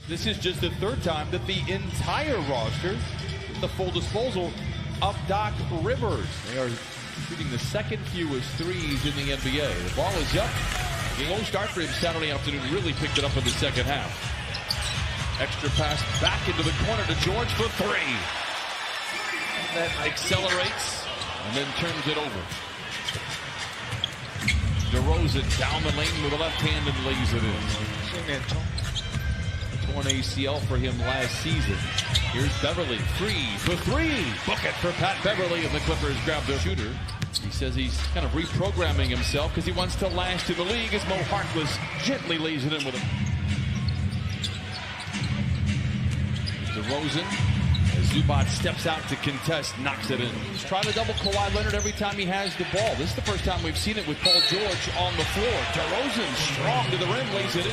This is just the third time that the entire roster, in the full disposal of Doc Rivers. They are shooting the second fewest threes in the NBA. The ball is up. Game start for him Saturday afternoon. Really picked it up in the second half. Extra pass back into the corner to George for three. That accelerates and then turns it over. DeRozan down the lane with the left hand and lays it in. Torn ACL for him last season. Here's Beverly, free for three. Book it for Pat Beverly, and the Clippers grab the shooter. He says he's kind of reprogramming himself because he wants to last in the league as Mo Harkless gently lays it in with him. DeRozan, as Zubac steps out to contest, knocks it in. He's trying to double Kawhi Leonard every time he has the ball. This is the first time we've seen it with Paul George on the floor. DeRozan strong to the rim, lays it in.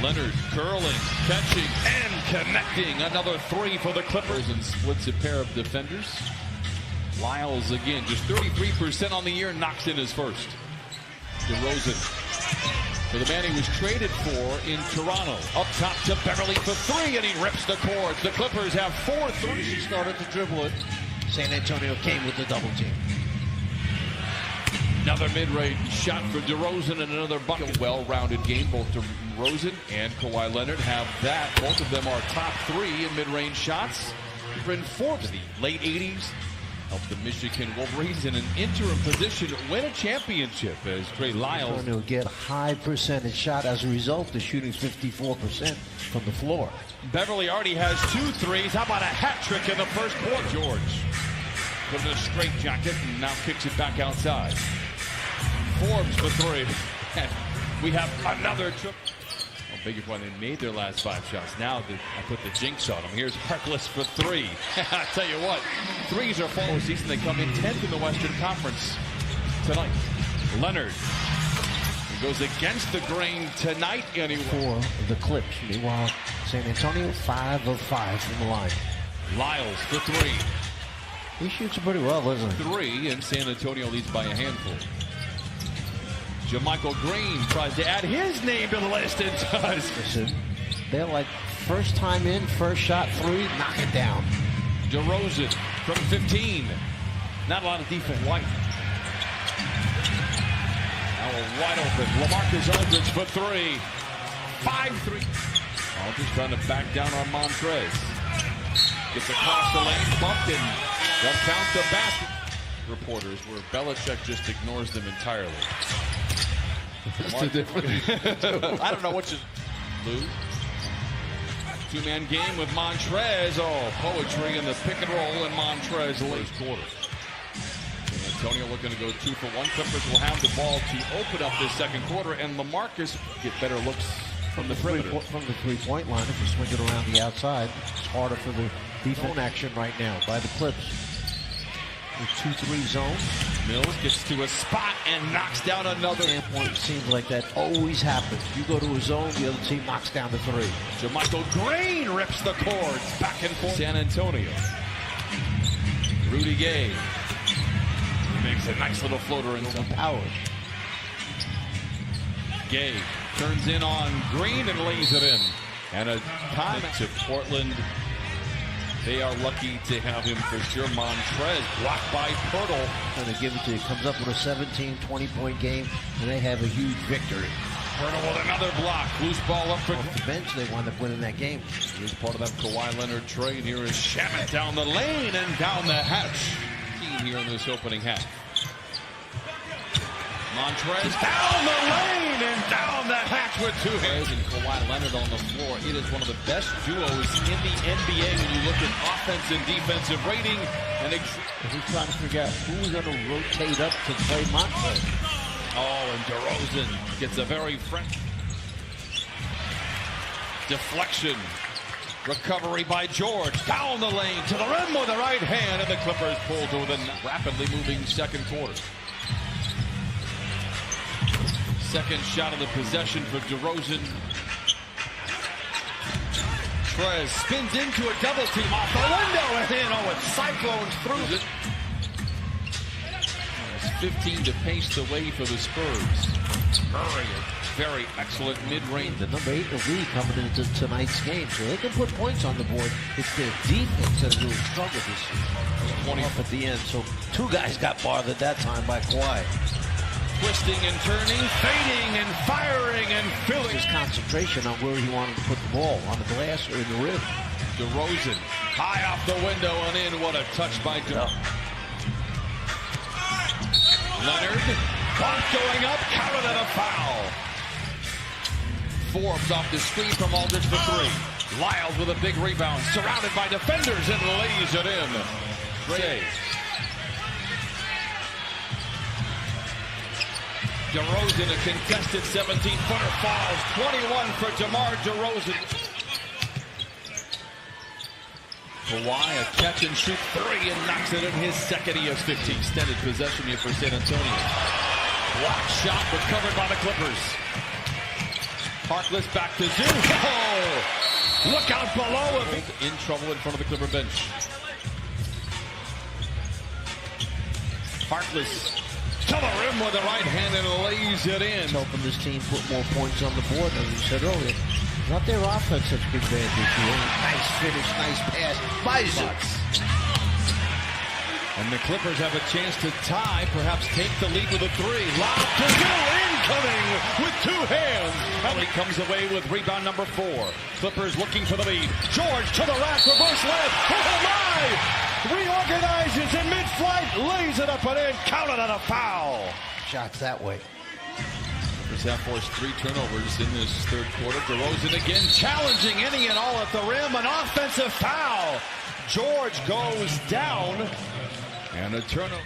Leonard curling, catching, and connecting. Another three for the Clippers and splits a pair of defenders. Lyles again, just 33% on the year, knocks in his first. DeRozan for the man he was traded for in Toronto. Up top to Beverly for three, and he rips the cords. The Clippers have 4 threes. He started to dribble it. San Antonio came with the double team. Another mid-range shot for DeRozan and another bucket. Well-rounded game. Both DeRozan and Kawhi Leonard have that. Both of them are top 3 in mid-range shots. They're in 4th in the late 80s. Helped the Michigan Wolverines in an interim position win a championship as Trey Lyles will get high percentage shot. As a result, the shooting's 54% from the floor. Beverly already has 2 threes. How about a hat trick in the first quarter? George put in a straight jacket and now kicks it back outside. Forbes for 3. And we have another trip. Oh, big when they made their last 5 shots. Now I put the jinx on them. Here's Harkless for 3. I tell you what, threes are full season. They come in 10th in the Western Conference tonight. Leonard, he goes against the grain tonight anyway. For the Clips. Meanwhile, San Antonio 5 of 5 from the line. Lyles for 3. He shoots pretty well, doesn't he? 3, and San Antonio leads by a handful. JaMychal Green tries to add his name to the list and does. Listen, they're like first time in, first shot, 3, knock it down. DeRozan from 15. Not a lot of defense. White. Now wide open. LaMarcus Aldridge for 3. 5-3. Aldridge trying to back down on Montrez. Gets across the lane, bumped, and they'll count the basket. Reporters where Belichick just ignores them entirely. What's the difference? I don't know what you lose. 2-man game with Montrez. Oh, poetry in the pick and roll, and Montrez late quarter. San Antonio looking to go 2 for 1. Clippers will have the ball to open up this second quarter, and LaMarcus get better looks from the perimeter. From the three-point line, if you swing it around the outside, it's harder for the defense action right now by the Clips. The 2-3 zone. Mills gets to a spot and knocks down another. Standpoint, seems like that always happens. You go to a zone, the other team knocks down the 3. JaMychal Green rips the cords back and forth. San Antonio. Rudy Gay makes a nice little floater in some power. Gay turns in on Green and lays it in. And a time to Portland. They are lucky to have him for sure. Montrez blocked by Pirtle. And they give it to you. Comes up with a 17, 20-point game, and they have a huge victory. Pirtle with another block. Loose ball up for off the bench. They wind up winning that game. Here's part of that Kawhi Leonard trade. Here is Shamet down the lane and down the hatch. Team here in this opening half. Montrez down the lane and down the hatch with 2 hands. And Kawhi Leonard on the floor. It is one of the best duos in the NBA when you look at offense and defensive rating. And he's trying to figure out who's going to rotate up to play Montrez. Oh, and DeRozan gets a very fresh deflection. Recovery by George. Down the lane to the rim with the right hand. And the Clippers pull to the rapidly moving second quarter. Second shot of the possession for DeRozan. Trez spins into a double team off the window and in. Oh, it cyclones through it. It's 15 to pace the way for the Spurs. Hurry it. very excellent mid-range. The number 8 in the league coming into tonight's game, so they can put points on the board. It's their defense that really struggled this year. 20 off at the end, so 2 guys got bothered that time by Kawhi. Twisting and turning, fading and firing and filling. His concentration on where he wanted to put the ball, on the glass or in the rim. DeRozan, high off the window and in. What a touch by Leonard, bump going up, counted and a foul. Forbes off the screen from Aldridge for 3. Lyles with a big rebound, surrounded by defenders and lays it in. Great. DeRozan, a contested 17-footer, falls. 21 for DeMar DeRozan. Kawhi, a catch and shoot 3 and knocks it in. His second. He has 15. Extended possession here for San Antonio. Block shot recovered by the Clippers. Harkless back to Zoo. Oh! Look out below. In trouble in front of the Clipper bench. Harkless to the rim with the right hand and lays it in. Helping this team put more points on the board, as you said earlier. Not their offense that's been bad this year. Nice finish, nice pass by Zutz. And the Clippers have a chance to tie, perhaps take the lead with a 3. Lob to Zoo, incoming with 2 hands. And he comes away with rebound number 4. Clippers looking for the lead. George to the rack, reverse layup. Oh my! Reorganizes in mid-flight, lays it up and in, counted on a foul. Shots that way. Clippers have forced 3 turnovers in this third quarter. DeRozan again challenging any and all at the rim. An offensive foul. George goes down. And a turnover.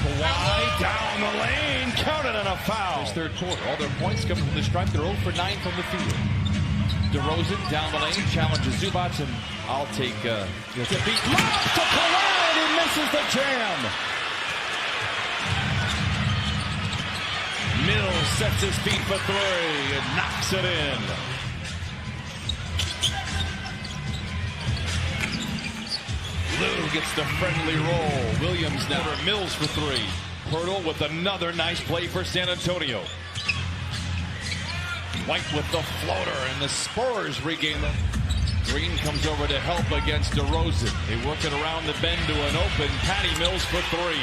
Kawhi down the lane, counted on a foul. This third quarter, all their points coming from the stripe. They're 0 for 9 from the field. DeRozan down the lane, challenges Zubac, and I'll take to beat. Lob to Kawhi, and he misses the jam. Mills sets his feet for 3 and knocks it in. Lou gets the friendly roll. Williams now. Mills for 3. Pirtle with another nice play for San Antonio. White with the floater, and the Spurs regain them. Green comes over to help against DeRozan. They work it around the bend to an open. Patty Mills for 3.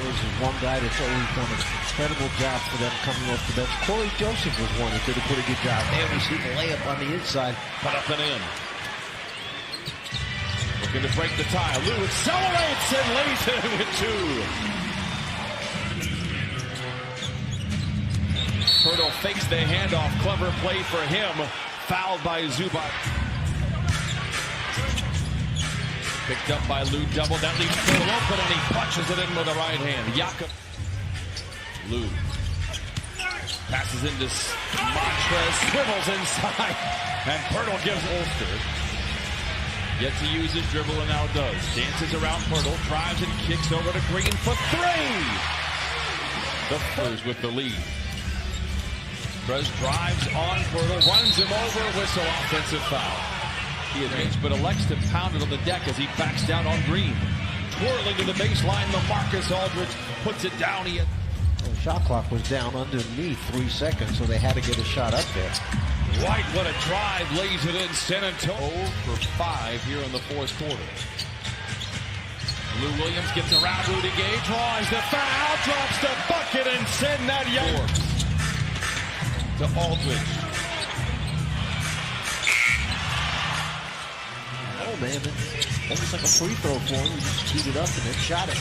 There's one guy that's always done an incredible job for them coming off the bench. Corey Joseph was one that did a pretty good job. There we see the layup on the inside. Put up and in. Looking to break the tie. Lou accelerates and lays it in with 2. Pirtle fakes the handoff. Clever play for him. Fouled by Zubac. Picked up by Lou. Double. That leaves Pirtle open and he punches it in with the right hand. Jakob. Lou. Passes into Montrez. Swivels inside. And Pirtle gives Ulster. Yet to use his dribble and now does. Dances around Pirtle. Drives and kicks over to Green for 3. The Spurs with the lead. Prez drives on Pirtle, runs him over, whistle, offensive foul. He admits, but elects to pound it on the deck as he backs down on Green. Twirling to the baseline, LaMarcus Aldridge puts it down. The shot clock was down underneath 3 seconds, so they had to get a shot up there. White, what a drive, lays it in. San Antonio 0 for 5 here in the fourth quarter. Lou Williams gets around Rudy Gay, draws the foul, drops the bucket, and send that young to Aldridge. Oh man, almost like a free throw for him. He just teed it up and then shot it.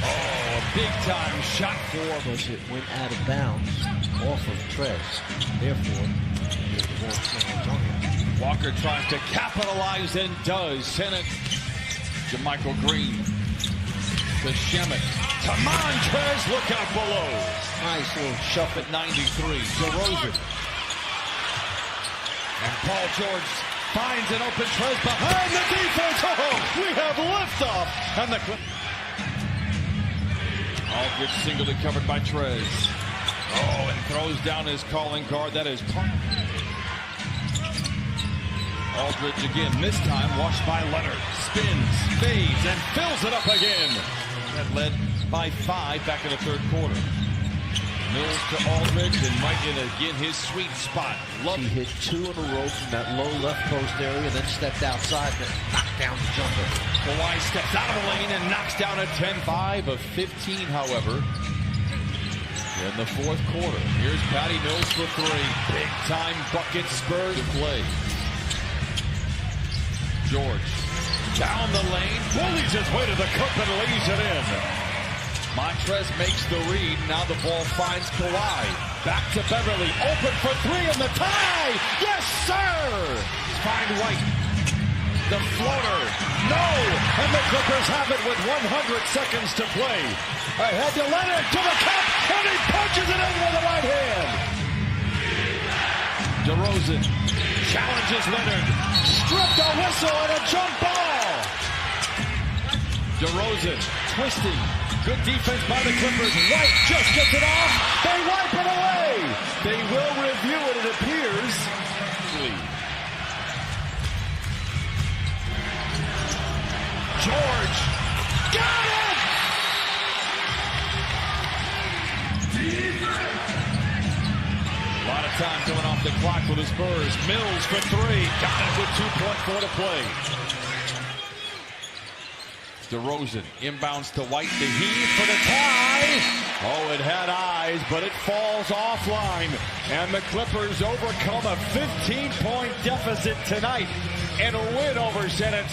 Oh, a big time shot for him. Because it went out of bounds off of Trez. Therefore, it won't San Antonio. Walker tries to capitalize and does. Send it to Michael Green. To Shemet. To Montrez. Look out below. Nice little shuffle at 93. DeRozan. And Paul George finds an open Trez behind the defense. Oh, we have liftoff. And the Aldridge singly covered by Trez. Oh, and throws down his calling card. That is Aldridge again, this time washed by Leonard. Spins, fades, and fills it up again. Had led by 5 back in the third quarter. Mills to Aldridge, and right in again his sweet spot. He hit 2 in a row from that low left post area, and then stepped outside and knocked down the jumper. Kawhi steps out of the lane and knocks down a 10-5 of 15, however, in the fourth quarter. Here's Patty Mills for 3. Big time bucket, Spurs play. George down the lane, bullies his way to the cup and lays it in. Montrez makes the read. Now the ball finds Kawhi. Back to Beverly. Open for 3 and the tie. Yes, sir. Find White. The floater. No. And the Clippers have it with 100 seconds to play. Ahead to Leonard to the cup. And he punches it in with the right hand. DeRozan challenges Leonard. Stripped a whistle and a jump ball. DeRozan twisting. Good defense by the Clippers. White just gets it off. They wipe it away. They will review it, it appears. George. Got it! A lot of time coming off the clock for the Spurs. Mills for 3. Got it with 2.4 to play. DeRozan inbounds to White, the heave for the tie. Oh, it had eyes, but it falls offline. And the Clippers overcome a 15-point deficit tonight and a win over San Antonio.